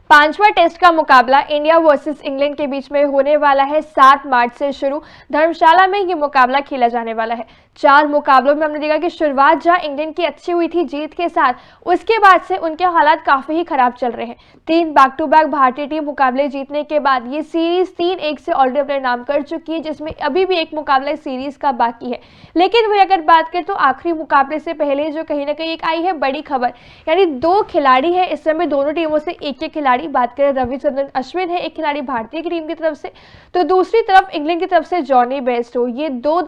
पांचवा टेस्ट का मुकाबला इंडिया वर्सेस इंग्लैंड के बीच में होने वाला है। 7 मार्च से शुरू धर्मशाला में ये मुकाबला खेला जाने वाला है। 4 मुकाबलों में हमने देखा कि शुरुआत जहां इंग्लैंड की अच्छी हुई थी जीत के साथ, उसके बाद से उनके हालात काफी ही खराब चल रहे हैं। 3 बैक टू बैक भारतीय टीम मुकाबले जीतने के बाद ये सीरीज 3-1 से ऑलरेडी अपने नाम कर चुकी है, जिसमें अभी भी एक मुकाबला इस सीरीज का बाकी है। लेकिन वही अगर बात करें तो आखिरी मुकाबले से पहले जो कहीं ना कहीं एक आई है बड़ी खबर, यानी 2 खिलाड़ी है इस समय दोनों टीमों से एक खिलाड़ी। बात करें रविचंद्रन अश्विन है एक खिलाड़ी भारतीय की टीम की तरफ से, तो दूसरी तरफ इंग्लैंड की तरफ से जॉनी बेयरस्टो। ये दो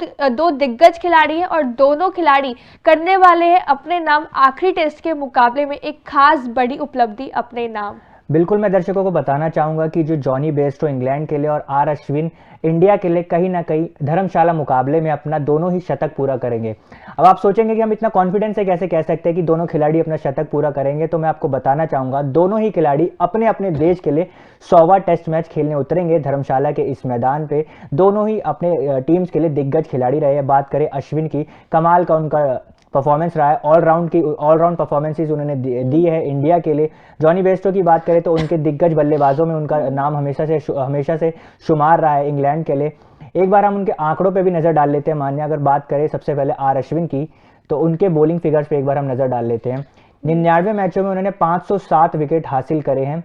दिग्गज खिलाड़ी हैं और दोनों खिलाड़ी करने वाले हैं अपने नाम आखिरी टेस्ट के मुकाबले में एक खास बड़ी उपलब्धि अपने नाम। बिल्कुल, मैं दर्शकों को बताना चाहूंगा कि जो जॉनी बेयरस्टो इंग्लैंड के लिए और आर अश्विन इंडिया के लिए कहीं ना कहीं धर्मशाला मुकाबले में अपना दोनों ही शतक पूरा करेंगे। अब आप सोचेंगे कि हम इतना कॉन्फिडेंस से कैसे कह सकते हैं कि दोनों खिलाड़ी अपना शतक पूरा करेंगे, तो मैं आपको बताना चाहूंगा दोनों ही खिलाड़ी अपने अपने देश के लिए 100वां टेस्ट मैच खेलने उतरेंगे धर्मशाला के इस मैदान पे। दोनों ही अपने टीम्स के लिए दिग्गज खिलाड़ी रहे हैं। बात करें अश्विन की, कमाल का उनका परफॉर्मेंस रहा है, ऑलराउंड परफॉर्मेंसेस उन्होंने दी है इंडिया के लिए। जॉनी बेयरस्टो की बात करें तो उनके दिग्गज बल्लेबाजों में उनका नाम हमेशा से शुमार रहा है इंग्लैंड के लिए। एक बार हम उनके आंकड़ों पे भी नजर डाल लेते हैं। मान्य अगर बात करें सबसे पहले आर अश्विन की, तो उनके बॉलिंग फिगर्स पे एक बार हम नजर डाल लेते हैं। 99 मैचों में उन्होंने 507 विकेट हासिल करे हैं।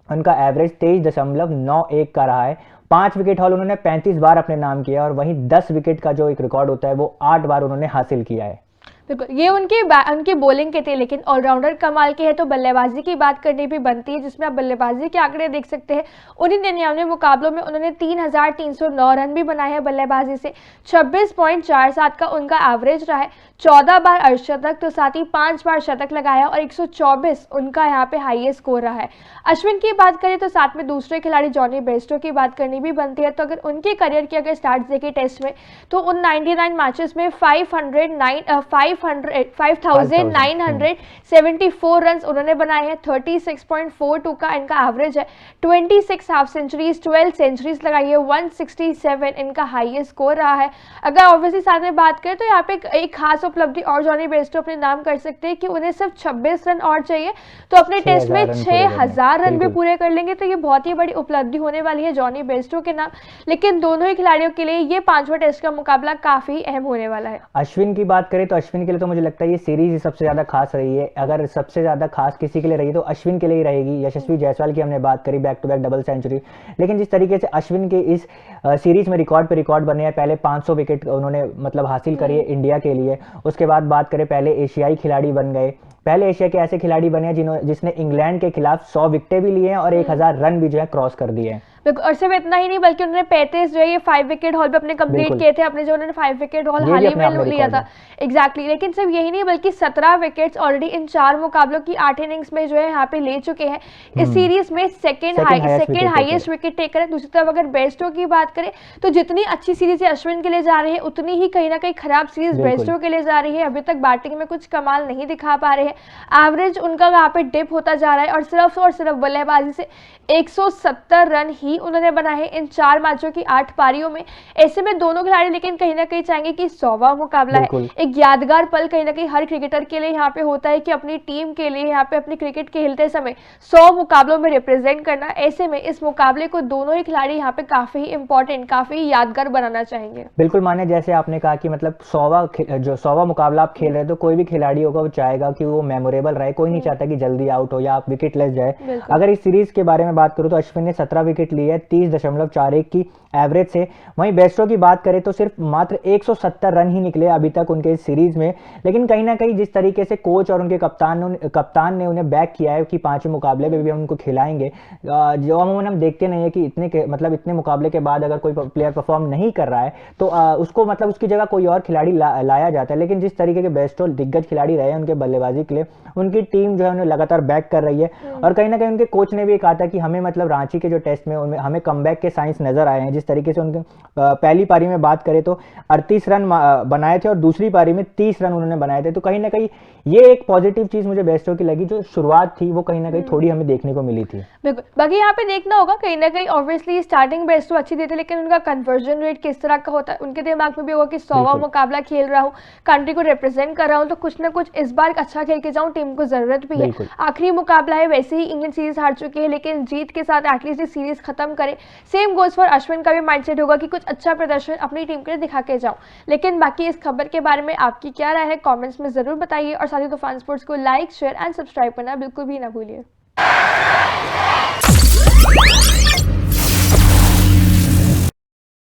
उनका एवरेज 23.91 का रहा है। 5 विकेट हॉल उन्होंने 35 बार अपने नाम किया और वहीं 10 विकेट का जो एक रिकॉर्ड होता है वो 8 बार उन्होंने हासिल किया है। बिल्कुल, ये उनकी बॉलिंग के थे, लेकिन ऑलराउंडर कमाल के है तो बल्लेबाजी की बात करनी भी बनती है, जिसमें आप बल्लेबाजी के आंकड़े देख सकते हैं। उन्हीं 99 मुकाबलों में उन्होंने 3309 रन भी बनाए हैं बल्लेबाजी से। 26.47 का उनका एवरेज रहा है। 14 बार अर्धशतक, तो साथ ही 5 बार शतक लगाया और 124 उनका यहाँ पे हाईएस्ट स्कोर रहा है। अश्विन की बात करें तो साथ में दूसरे खिलाड़ी जॉनी बेयरस्टो की बात करनी भी बनती है। तो अगर उनके करियर की अगर स्टार्ट देखें टेस्ट में, तो उन 99 मैचेस में 5,974 रन उन्होंने बनाए हैं। 36.42 का इनका एवरेज है। 26 हाफ सेंचुरीज, 12 सेंचुरीज लगाई है। 167 इनका हाईएस्ट स्कोर रहा है। अगर ऑब्वियसली साथ में बात करें तो यहाँ पे एक खास उपलब्धि और जॉनी बेयरस्टो अपने नाम कर सकते हैं कि उन्हें सिर्फ 26 रन और चाहिए, तो अपने टेस्ट में 6000 रन भी पूरे कर लेंगे, तो ये बहुत ही बड़ी उपलब्धि होने वाली है जॉनी बेयरस्टो के नाम। लेकिन दोनों ही खिलाड़ियों के लिए ये 5वां टेस्ट का मुकाबला काफी अहम होने वाला है। अश्विन की बात करें तो अश्विन के लिए तो मुझे लगता है ये सीरीज ही सबसे ज्यादा खास रही है। अगर सबसे ज्यादा खास किसी के लिए रही तो अश्विन के लिए ही रहेगी। यशस्वी जायसवाल की हमने बात करी, back to back double century, लेकिन जिस तरीके से अश्विन के इस सीरीज में रिकॉर्ड पे रिकॉर्ड बने हैं, पहले 500 विकेट उन्होंने मतलब हासिल करी है इंडिया के लिए। उसके बाद बात करें पहले एशियाई खिलाड़ी बन गए, पहले एशिया के ऐसे खिलाड़ी बने जिसने इंग्लैंड के खिलाफ 100 विकेटें भी लिए हैं और 1000 रन भी जो है क्रॉस कर दिए हैं। और सिर्फ इतना ही नहीं बल्कि उन्होंने 35 जो है ये 5 विकेट हॉल पे अपने कंप्लीट किए थे। अपने जो उन्होंने 5 विकेट हॉल हाल ही में लिया था। एग्जैक्टली, लेकिन सिर्फ यही नहीं बल्कि 17 विकेट्स ऑलरेडी इन 4 मुकाबलों की 8 इनिंग्स में जो है यहाँ पे ले चुके हैं। इस सीरीज में सेकंड हाईएस्ट विकेट टेकर है। दूसरी तरफ अगर बेयरस्टो की बात करें तो जितनी अच्छी सीरीज अश्विन के लिए जा रही है, उतनी ही कहीं ना कहीं खराब सीरीज बेयरस्टो के लिए जा रही है। अभी तक बैटिंग में कुछ कमाल नहीं दिखा पा रहे हैं। एवरेज उनका यहाँ पे डिप होता जा रहा है और सिर्फ बल्लेबाजी से 170 रन ही उन्होंने बनाए हैं इन 4 मैचों की 8 पारियों में। ऐसे में दोनों खिलाड़ी लेकिन कहीं ना कहीं चाहेंगे कि 100वां मुकाबला है, एक यादगार पल कहीं ना कहीं हर क्रिकेटर के लिए यहाँ पे होता है कि अपनी टीम के लिए यहाँ पे अपनी क्रिकेट खेलते समय 100 मुकाबलों में रिप्रेजेंट करना। ऐसे में इस मुकाबले को दोनों ही खिलाड़ी यहाँ पे काफी इंपॉर्टेंट, काफी यादगार बनाना चाहेंगे। बिल्कुल माने, जैसे आपने कहा कि मतलब 100वां मुकाबला आप खेल रहे हैं तो कोई भी खिलाड़ी होगा वो चाहेगा कि वो मेमोरेबल रहे। कोई नहीं चाहता कि जल्दी आउट हो या आप विकेट लेस जाए। अगर इस सीरीज के बारे में बात करूं तो अश्विन ने 17 विकेट लिए है 30.41 की एवरेज से। वहीं बेयरस्टो की बात करें तो सिर्फ मात्र 170 रन ही निकले अभी तक उनके इस सीरीज में। लेकिन कहीं ना कहीं जिस तरीके से कोच और उनके कप्तान ने उन्हें बैक किया है कि 5वें मुकाबले में भी हम उनको खिलाएंगे, जो अमूमन हम देखते नहीं है कि इतने मुकाबले के बाद अगर कोई प्लेयर परफॉर्म नहीं कर रहा है तो उसको मतलब उसकी जगह कोई और खिलाड़ी लाया जाता है। लेकिन जिस तरीके के बेयरस्टो दिग्गज खिलाड़ी रहे हैं उनके बल्लेबाजी के लिए, उनकी टीम जो है उन्हें लगातार बैक कर रही है। और कहीं ना कहीं उनके कोच ने भी कहा था कि हमें मतलब रांची के जो टेस्ट में हमें कमबैक के साइंस नजर आए हैं। जिस तरीके से उनके पहली पारी में बात करें तो 38 रन बनाए थे और दूसरी पारी में 30 रन उन्होंने बनाए थे। तो कहीं ना कहीं ये एक पॉजिटिव चीज मुझे बेस्टो की लगी, जो शुरुआत थी वो कहीं ना कहीं थोड़ी हमें देखने को मिली थी। बिल्कुल, बाकी यहाँ पे देखना होगा कहीं ना कहीं ऑब्वियसली स्टार्टिंग बेस्टो अच्छी दी थी, लेकिन उनका कन्वर्जन रेट किस तरह का होता है उनके दिमाग में भी होगा कि 100वां मुकाबला खेल रहा हूँ, कंट्री को रिप्रेजेंट कर रहा हूँ, तो कुछ ना कुछ इस बार अच्छा खेल के जाऊँ, टीम को जरूरत भी है। आखिरी मुकाबला है, वैसे ही इंग्लैंड सीरीज हार चुकी है, लेकिन जीत के साथ एटलीस्ट सीरीज खत्म करे। सेम गोज फॉर अश्विन का भी माइंडसेट होगा कि कुछ अच्छा प्रदर्शन अपनी टीम के लिए दिखा के जाऊं। लेकिन बाकी इस खबर के बारे में आपकी क्या राय है, कमेंट्स में जरूर बताइए और साथ ही तूफान स्पोर्ट्स को लाइक, शेयर एंड सब्सक्राइब करना बिल्कुल भी ना भूलिए।